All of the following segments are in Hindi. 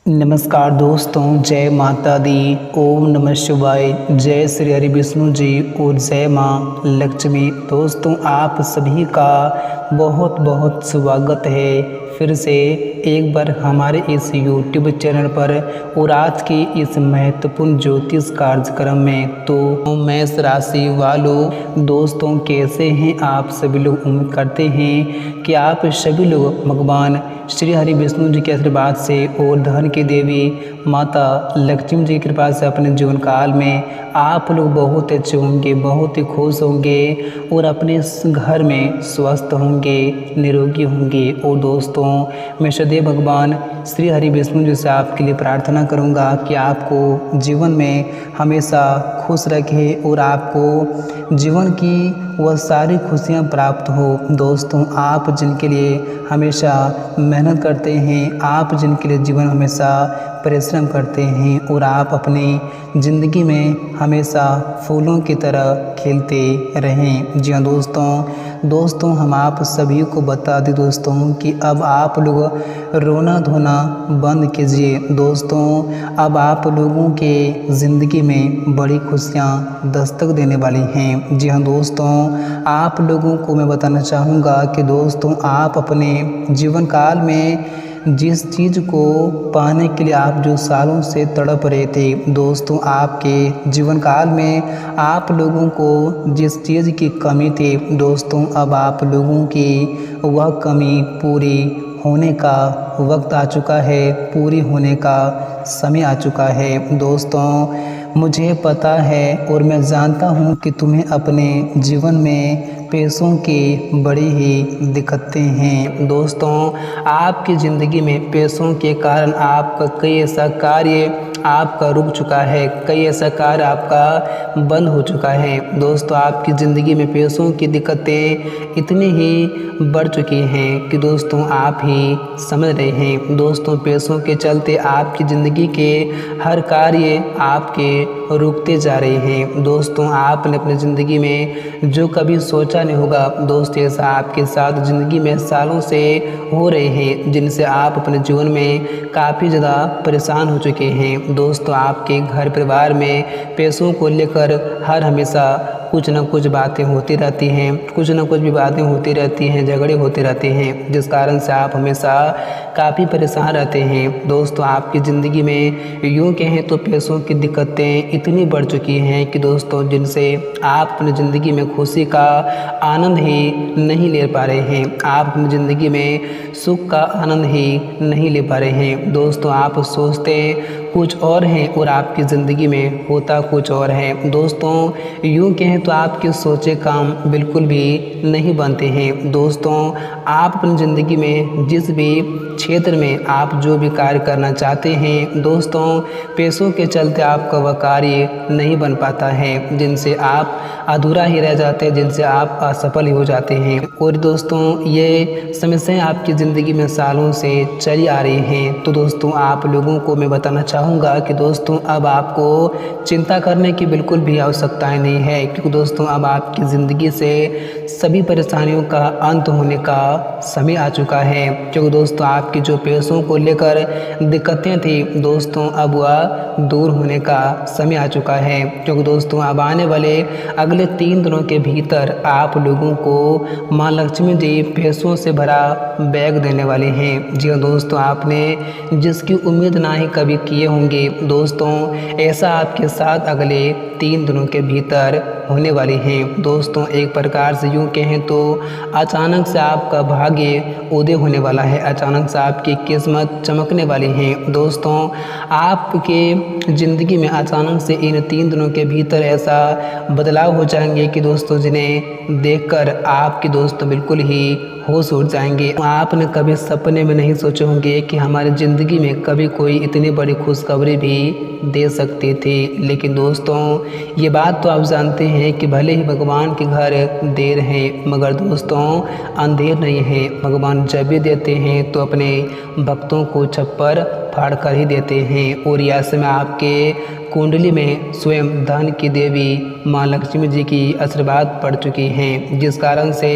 नमस्कार दोस्तों, जय माता दी। ओम नमः शिवाय। जय श्री हरि विष्णु जी और जय माँ लक्ष्मी। दोस्तों, आप सभी का बहुत बहुत स्वागत है फिर से एक बार हमारे इस YouTube चैनल पर और आज की इस महत्वपूर्ण ज्योतिष कार्यक्रम में। तो मेष राशि वालों दोस्तों, कैसे हैं आप सभी लोग? उम्मीद करते हैं कि आप सभी लोग भगवान श्री हरि विष्णु जी के आशीर्वाद से और धन की देवी माता लक्ष्मी जी की कृपा से अपने जीवन काल में आप लोग बहुत अच्छे होंगे, बहुत ही खुश होंगे और अपने घर में स्वस्थ होंगे, निरोगी होंगे। और दोस्तों, मैं सदैव भगवान श्री हरि विष्णु जी से आपके लिए प्रार्थना करूंगा कि आपको जीवन में हमेशा खुश रखे और आपको जीवन की वह सारी खुशियां प्राप्त हो। दोस्तों, आप जिनके लिए हमेशा मेहनत करते हैं, आप जिनके लिए जीवन हमेशा परिश्रम करते हैं और आप अपनी ज़िंदगी में हमेशा फूलों की तरह खिलते रहें। जी हाँ दोस्तों, हम आप सभी को बता दें दोस्तों कि अब आप लोग रोना धोना बंद कीजिए। दोस्तों, अब आप लोगों के ज़िंदगी में बड़ी खुशियाँ दस्तक देने वाली हैं। जी हाँ दोस्तों, आप लोगों को मैं बताना चाहूँगा कि दोस्तों, आप अपने जीवन काल में जिस चीज़ को पाने के लिए आप जो सालों से तड़प रहे थे, दोस्तों आपके जीवन काल में आप लोगों को जिस चीज़ की कमी थी, दोस्तों अब आप लोगों की वह कमी पूरी होने का वक्त आ चुका है, पूरी होने का समय आ चुका है। दोस्तों, मुझे पता है और मैं जानता हूँ कि तुम्हें अपने जीवन में पैसों की बड़ी ही दिक्कतें हैं। दोस्तों, आपकी ज़िंदगी में पैसों के कारण आपका कई ऐसा कार्य आपका रुक चुका है, कई ऐसा कार्य आपका बंद हो चुका है। दोस्तों, आपकी ज़िंदगी में पैसों की दिक्कतें इतनी ही बढ़ चुकी हैं कि दोस्तों आप ही समझ रहे हैं। दोस्तों, पैसों के चलते आपकी ज़िंदगी के हर कार्य आपके रुकते जा रहे हैं। दोस्तों, आपने अपनी ज़िंदगी में जो कभी सोचा नहीं होगा, दोस्तों ऐसा आपके साथ ज़िंदगी में सालों से हो रहे हैं, जिनसे आप अपने जीवन में काफ़ी ज़्यादा परेशान हो चुके हैं। दोस्तों, आपके घर परिवार में पैसों को लेकर हर हमेशा कुछ न कुछ बातें होती रहती हैं, कुछ न कुछ विवादें होती रहती हैं, झगड़े होते रहते हैं, जिस कारण से आप हमेशा काफ़ी परेशान रहते हैं। दोस्तों, आपकी ज़िंदगी में यूँ कहें तो पैसों की दिक्कतें इतनी बढ़ चुकी हैं कि दोस्तों जिनसे आप अपनी ज़िंदगी में खुशी का आनंद ही नहीं ले पा रहे हैं, आप अपनी ज़िंदगी में सुख का आनंद ही नहीं ले पा रहे हैं। दोस्तों, आप सोचते कुछ और हैं और आपकी ज़िंदगी में होता कुछ और है। दोस्तों, यूँ कहें तो आपके सोचे काम बिल्कुल भी नहीं बनते हैं। दोस्तों, आप अपनी ज़िंदगी में जिस भी क्षेत्र में आप जो भी कार्य करना चाहते हैं, दोस्तों पैसों के चलते आपका वह कार्य नहीं बन पाता है, जिनसे आप अधूरा ही रह जाते हैं, जिनसे आप असफल ही हो जाते हैं। और दोस्तों, ये समस्याएं आपकी ज़िंदगी में सालों से चली आ रही हैं। तो दोस्तों, आप लोगों को मैं बताना चाहूँगा कि दोस्तों अब आपको चिंता करने की बिल्कुल भी आवश्यकता नहीं है, क्योंकि दोस्तों अब आपकी ज़िंदगी से सभी परेशानियों का अंत होने का समय आ चुका है। क्योंकि दोस्तों आपकी जो पैसों को लेकर दिक्कतें थी, दोस्तों अब वह दूर होने का समय आ चुका है। क्योंकि दोस्तों अब आने वाले अगले 3 दिनों के भीतर आप लोगों को माँ लक्ष्मी जी पैसों से भरा बैग देने वाले हैं। जी हाँ दोस्तों, आपने जिसकी उम्मीद ना ही कभी किए होंगे, दोस्तों ऐसा आपके साथ अगले 3 दिनों के भीतर होने वाली हैं। दोस्तों, एक प्रकार से यूँ कहें तो अचानक से आपका भाग्य उदय होने वाला है, अचानक से आपकी किस्मत चमकने वाली है। दोस्तों, आपके ज़िंदगी में अचानक से इन 3 दिनों के भीतर ऐसा बदलाव हो जाएंगे कि दोस्तों जिन्हें देखकर आपके दोस्त बिल्कुल ही होश उड़ जाएंगे। आपने कभी सपने में नहीं सोचे होंगे कि हमारी ज़िंदगी में कभी कोई इतनी बड़ी खुशखबरी भी दे सकती थी। लेकिन दोस्तों, ये बात तो आप जानते हैं कि भले ही भगवान के घर देर है, मगर दोस्तों अंधेर नहीं है। भगवान जब भी देते हैं तो अपने भक्तों को छप्पर फाड़ कर ही देते हैं। और ऐसे में आपके कुंडली में स्वयं धन की देवी माँ लक्ष्मी जी की आशीर्वाद पड़ चुकी हैं, जिस कारण से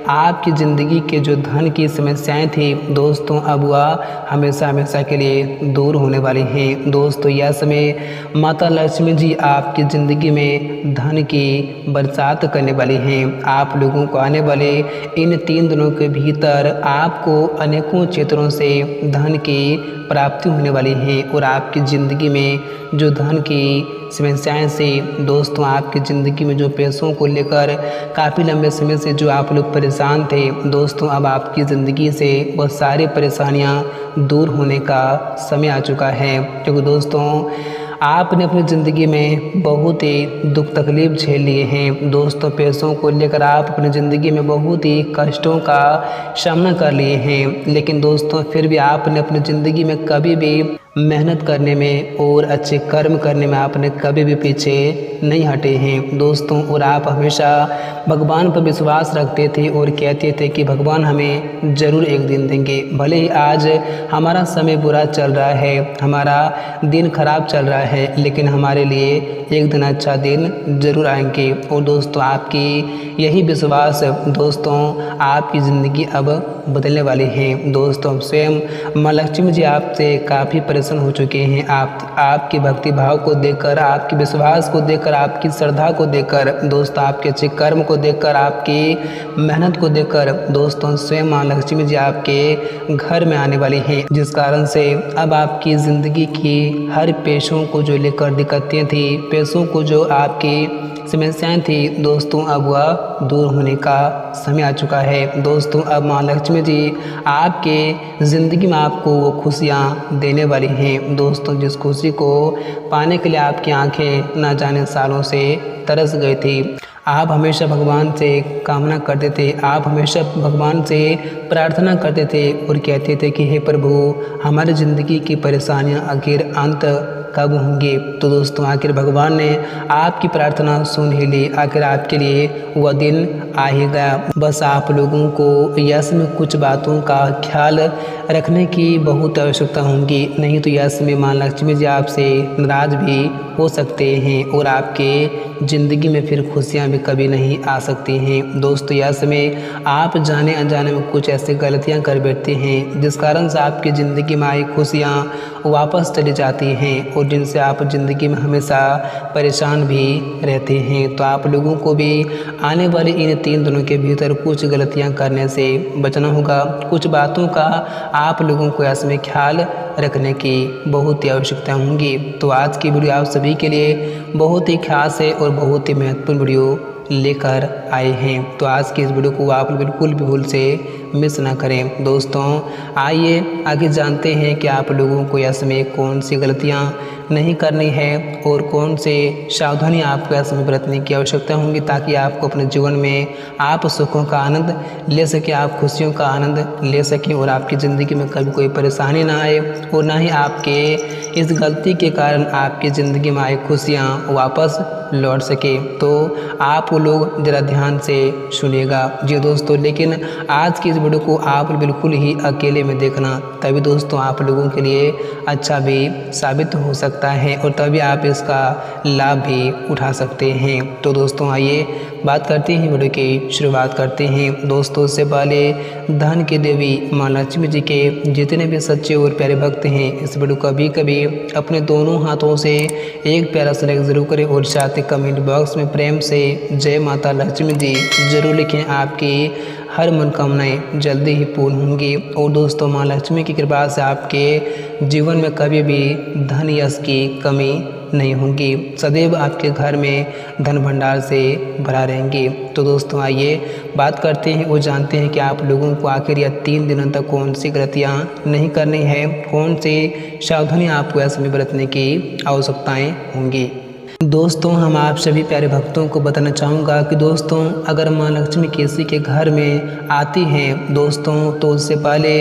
आपकी ज़िंदगी के जो धन की समस्याएं थी दोस्तों अब वह हमेशा हमेशा के लिए दूर होने वाली हैं। दोस्तों यह समय माता लक्ष्मी जी आपकी ज़िंदगी में धन की बरसात करने वाली हैं। आप लोगों को आने वाले इन 3 दिनों के भीतर आपको अनेकों क्षेत्रों से धन की प्राप्ति होने वाली है और आपकी ज़िंदगी में जो धन की समस्याएं से दोस्तों आपकी ज़िंदगी में जो पैसों को लेकर काफ़ी लंबे समय से जो आप लोग परेशान थे दोस्तों अब आपकी ज़िंदगी से बहुत सारी परेशानियां दूर होने का समय आ चुका है। क्योंकि दोस्तों आपने अपनी ज़िंदगी में बहुत ही दुख तकलीफ झेल लिए हैं। दोस्तों पैसों को लेकर आप अपनी ज़िंदगी में बहुत ही कष्टों का सामना कर लिए हैं, लेकिन दोस्तों फिर भी आपने अपनी ज़िंदगी में कभी भी मेहनत करने में और अच्छे कर्म करने में आपने कभी भी पीछे नहीं हटे हैं दोस्तों। और आप हमेशा भगवान पर विश्वास रखते थे और कहते थे कि भगवान हमें ज़रूर एक दिन देंगे। भले ही आज हमारा समय बुरा चल रहा है, हमारा दिन खराब चल रहा है, लेकिन हमारे लिए एक दिन अच्छा दिन ज़रूर आएंगे। और दोस्तों आपकी यही विश्वास दोस्तों आपकी ज़िंदगी अब बदलने वाली है। दोस्तों स्वयं माँ लक्ष्मी जी आपसे काफ़ी परेशान हो चुके हैं। आपकी भक्ति भाव को देखकर, आपके विश्वास को देखकर, आपकी श्रद्धा को देखकर दोस्तों, आपके अच्छे कर्म को देखकर, आपकी मेहनत को देखकर दोस्तों स्वयं माँ लक्ष्मी जी आपके घर में आने वाली हैं, जिस कारण से अब आपकी ज़िंदगी की हर पैसों को जो लेकर दिक्कतें थी, पैसों को जो आपकी समस्याएं थी दोस्तों अब वह दूर होने का समय आ चुका है। दोस्तों अब माँ लक्ष्मी जी आपके ज़िंदगी में आपको वो खुशियाँ देने वाली हैं दोस्तों, जिस खुशी को पाने के लिए आपकी आंखें न जाने सालों से तरस गई थी। आप हमेशा भगवान से कामना करते थे, आप हमेशा भगवान से प्रार्थना करते थे और कहते थे कि हे प्रभु हमारी ज़िंदगी की परेशानियां आखिर अंत कब होंगे। तो दोस्तों आखिर भगवान ने आपकी प्रार्थना सुन ही ली, आखिर आपके लिए वह दिन आ ही गया। बस आप लोगों को यस में कुछ बातों का ख्याल रखने की बहुत आवश्यकता होगी, नहीं तो यस में माँ लक्ष्मी जी आपसे नाराज भी हो सकते हैं और आपके ज़िंदगी में फिर खुशियाँ भी कभी नहीं आ सकती हैं। दोस्तों यह समय आप जाने अनजाने में कुछ ऐसी गलतियाँ कर बैठते हैं जिस कारण से आपकी ज़िंदगी में आई खुशियाँ वापस चली जाती हैं और जिनसे आप ज़िंदगी में हमेशा परेशान भी रहते हैं। तो आप लोगों को भी आने वाले इन 3 दिनों के भीतर कुछ गलतियाँ करने से बचना होगा। कुछ बातों का आप लोगों को इसमें ख्याल रखने की बहुत ही आवश्यकता होंगी। तो आज की वीडियो आप सभी के लिए बहुत ही खास है और बहुत ही महत्वपूर्ण वीडियो लेकर आए हैं। तो आज की इस वीडियो को आप बिल्कुल भी भूल से मिस ना करें। दोस्तों आइए आगे जानते हैं कि आप लोगों को यह समय कौन सी गलतियां नहीं करनी है और कौन से सावधानी आपको यह समय बरतने की आवश्यकता होंगी, ताकि आपको अपने जीवन में आप सुखों का आनंद ले सकें, आप खुशियों का आनंद ले सकें और आपकी ज़िंदगी में कभी कोई परेशानी ना आए और ना ही आपके इस गलती के कारण आपकी ज़िंदगी में आए खुशियाँ वापस लौट सके। तो आप लोग ज़रा ध्यान से सुनिएगा जी दोस्तों। लेकिन आज की इस वीडियो को आप बिल्कुल ही अकेले में देखना, तभी दोस्तों आप लोगों के लिए अच्छा भी साबित हो सकता है और तभी आप इसका लाभ भी उठा सकते हैं। तो दोस्तों आइए बात करते हैं, वीडियो की शुरुआत करते हैं। दोस्तों उससे पहले धन की देवी माँ लक्ष्मी जी के जितने भी सच्चे और प्यारे भक्त हैं इस वीडियो को कभी कभी अपने दोनों हाथों से एक प्यारा सा लाइक जरूर करें और साथ ही कमेंट बॉक्स में प्रेम से जय माता लक्ष्मी जी जरूर लिखें। आपकी हर मनोकामनाएं जल्दी ही पूर्ण होंगी और दोस्तों माँ लक्ष्मी की कृपा से आपके जीवन में कभी भी धन यश की कमी नहीं होंगी, सदैव आपके घर में धन भंडार से भरा रहेंगे। तो दोस्तों आइए बात करते हैं और जानते हैं कि आप लोगों को आखिर यह 3 दिनों तक कौन सी गलतियाँ नहीं करनी है, कौन सी सावधानी आपको ऐसे में बरतने की आवश्यकताएँ होंगी। दोस्तों हम आप सभी प्यारे भक्तों को बताना चाहूँगा कि दोस्तों अगर माँ लक्ष्मी किसी के घर में आती हैं दोस्तों तो उससे पहले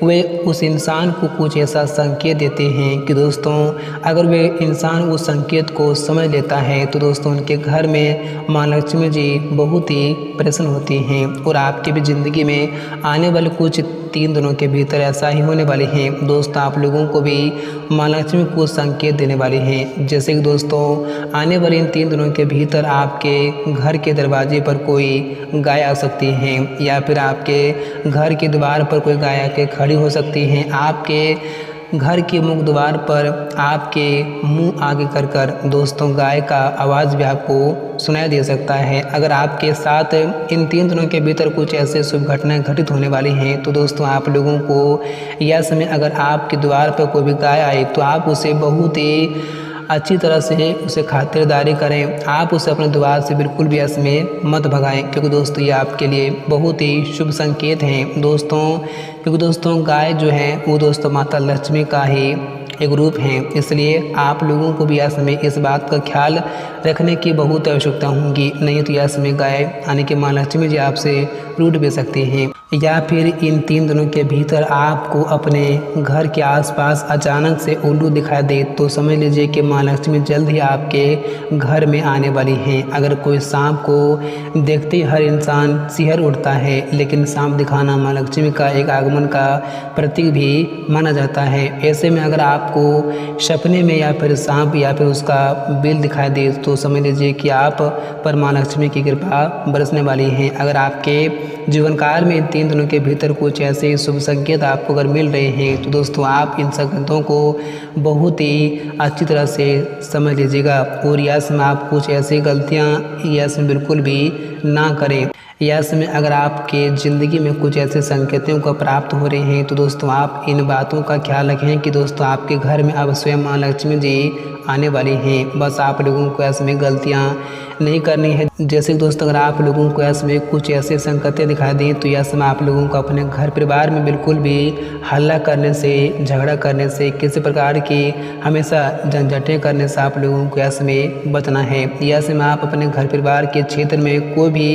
वे उस इंसान को कुछ ऐसा संकेत देते हैं कि दोस्तों अगर वे इंसान उस संकेत को समझ लेता है तो दोस्तों उनके घर में माँ लक्ष्मी जी बहुत ही प्रसन्न होती हैं और आपकी भी ज़िंदगी में आने वाले कुछ 3 दिनों के भीतर ऐसा ही होने वाली है। दोस्तों आप लोगों को भी माँ लक्ष्मी कुछ संकेत देने वाली हैं, जैसे कि दोस्तों आने वाले इन 3 दिनों के भीतर आपके घर के दरवाजे पर कोई गाय आ सकती है, या फिर आपके घर के द्वार पर कोई गाय आके खड़ी हो सकती है। आपके घर के मुख्य द्वार पर आपके मुंह आगे कर दोस्तों गाय का आवाज़ भी आपको सुनाई दे सकता है। अगर आपके साथ इन 3 दिनों के भीतर कुछ ऐसे शुभ घटनाएं घटित होने वाली हैं, तो दोस्तों आप लोगों को यह समय अगर आपके द्वार पर कोई भी गाय आए तो आप उसे बहुत ही अच्छी तरह से उसे खातिरदारी करें। आप उसे अपने द्वार से बिल्कुल भी इसमें मत भगाएं, क्योंकि दोस्तों ये आपके लिए बहुत ही शुभ संकेत हैं दोस्तों। क्योंकि दोस्तों गाय जो है वो दोस्तों माता लक्ष्मी का ही एक रूप है, इसलिए आप लोगों को भी यह समय इस बात का ख्याल रखने की बहुत आवश्यकता होगी, नहीं तो यह समय गाय यानी कि माँ लक्ष्मी जी आपसे रूठ भी सकती हैं। या फिर इन 3 दिनों के भीतर आपको अपने घर के आसपास अचानक से उल्लू दिखाई दे तो समझ लीजिए कि माँ लक्ष्मी जल्द ही आपके घर में आने वाली हैं। अगर कोई सांप को देखते ही हर इंसान सिहर उठता है, लेकिन सांप दिखाना माँ लक्ष्मी का एक आगमन का प्रतीक भी माना जाता है। ऐसे में अगर आपको सपने में या फिर सांप या फिर उसका बिल दिखाई दे तो समझ लीजिए कि आप पर माँ लक्ष्मी की कृपा बरसने वाली है। अगर आपके जीवन काल में इन 3 दिनों के भीतर कुछ ऐसे शुभ संकेत आपको अगर मिल रहे हैं, तो दोस्तों आप इन संकेतों को बहुत ही अच्छी तरह से समझ लीजिएगा और यस में आप कुछ ऐसी गलतियां यस में बिल्कुल भी ना करें। यस में अगर आपके ज़िंदगी में कुछ ऐसे संकेतों को प्राप्त हो रहे हैं, तो दोस्तों आप इन बातों का ख्याल रखें कि दोस्तों आपके घर में अब स्वयं माँ लक्ष्मी जी आने वाली हैं। बस आप लोगों को इसमें गलतियां नहीं करनी है। जैसे कि दोस्तों अगर आप लोगों को इसमें कुछ ऐसे संकेतें दिखाई दें, तो यह समय आप लोगों को अपने घर परिवार में बिल्कुल भी हल्ला करने से, झगड़ा करने से, किसी प्रकार की हमेशा झंझटें करने से आप लोगों को इसमें बचना है। यह समय आप अपने घर परिवार के क्षेत्र में कोई भी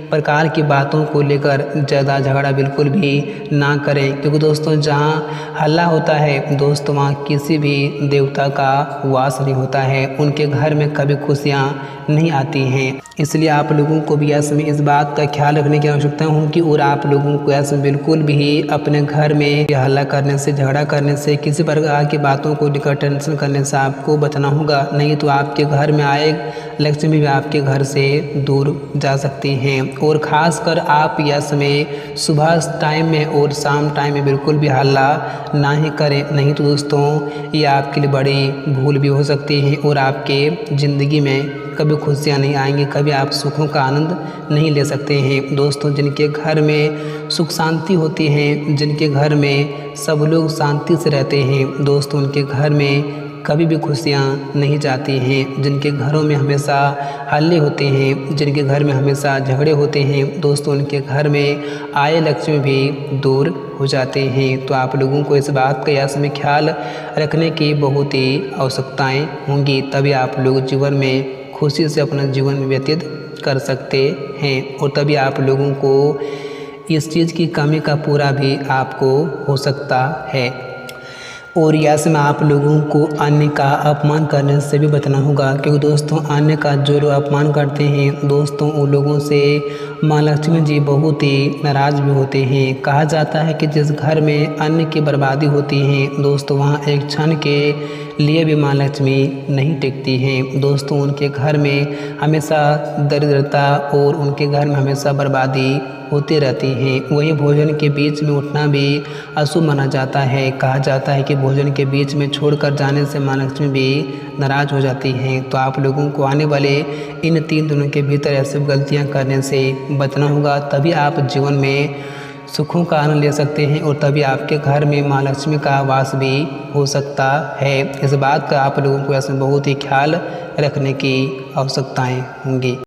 प्रकार की बातों को लेकर ज़्यादा झगड़ा बिल्कुल भी ना करें, क्योंकि दोस्तों जहाँ हल्ला होता है दोस्तों वहाँ किसी भी देवता का वास नहीं होता है, उनके घर में कभी खुशियाँ नहीं आती हैं। इसलिए आप लोगों को भी ऐसे में इस बात का ख्याल रखने की आवश्यकता होगी और आप लोगों को ऐसे बिल्कुल भी अपने घर में हल्ला करने से, झगड़ा करने से, किसी प्रकार की बातों को लेकर टेंशन करने से आपको बचना होगा, नहीं तो आपके घर में आए लक्ष्मी भी आपके घर से दूर जा सकती हैं। और ख़ासकर आप यह समय सुबह टाइम में और शाम टाइम में बिल्कुल भी हल्ला ना ही करें, नहीं तो दोस्तों ये आपके लिए बड़ी भूल भी हो सकती है और आपके ज़िंदगी में कभी खुशियाँ नहीं आएंगी, कभी आप सुखों का आनंद नहीं ले सकते हैं। दोस्तों जिनके घर में सुख शांति होती है, जिनके घर में सब लोग शांति से रहते हैं, दोस्तों उनके घर में कभी भी खुशियाँ नहीं जाती हैं। जिनके घरों में हमेशा हल्ले होते हैं, जिनके घर में हमेशा झगड़े होते हैं, दोस्तों उनके घर में आए लक्ष्मी भी दूर हो जाते हैं। तो आप लोगों को इस बात का यह में ख्याल रखने की बहुत ही आवश्यकताएँ होंगी, तभी आप लोग जीवन में खुशी से अपना जीवन व्यतीत कर सकते हैं और तभी आप लोगों को इस चीज़ की कमी का पूरा भी आपको हो सकता है। और यस में आप लोगों को अन्य का अपमान करने से भी बचना होगा, क्योंकि दोस्तों अन्य का जो लोग अपमान करते हैं दोस्तों उन लोगों से माँ लक्ष्मी जी बहुत ही नाराज़ भी होते हैं। कहा जाता है कि जिस घर में अन्न की बर्बादी होती है दोस्तों वहाँ एक क्षण के लिए भी माँ लक्ष्मी नहीं टिकती हैं। दोस्तों उनके घर में हमेशा दरिद्रता और उनके घर में हमेशा बर्बादी होती रहती हैं। वही भोजन के बीच में उठना भी अशुभ माना जाता है। कहा जाता है कि भोजन के बीच में छोड़कर जाने से माँ लक्ष्मी भी नाराज़ हो जाती हैं। तो आप लोगों को आने वाले इन 3 दिनों के भीतर ऐसी गलतियाँ करने से बचना होगा, तभी आप जीवन में सुखों का आनंद ले सकते हैं और तभी आपके घर में माँ लक्ष्मी का वास भी हो सकता है। इस बात का आप लोगों को ऐसे बहुत ही ख्याल रखने की आवश्यकताएँ होंगी।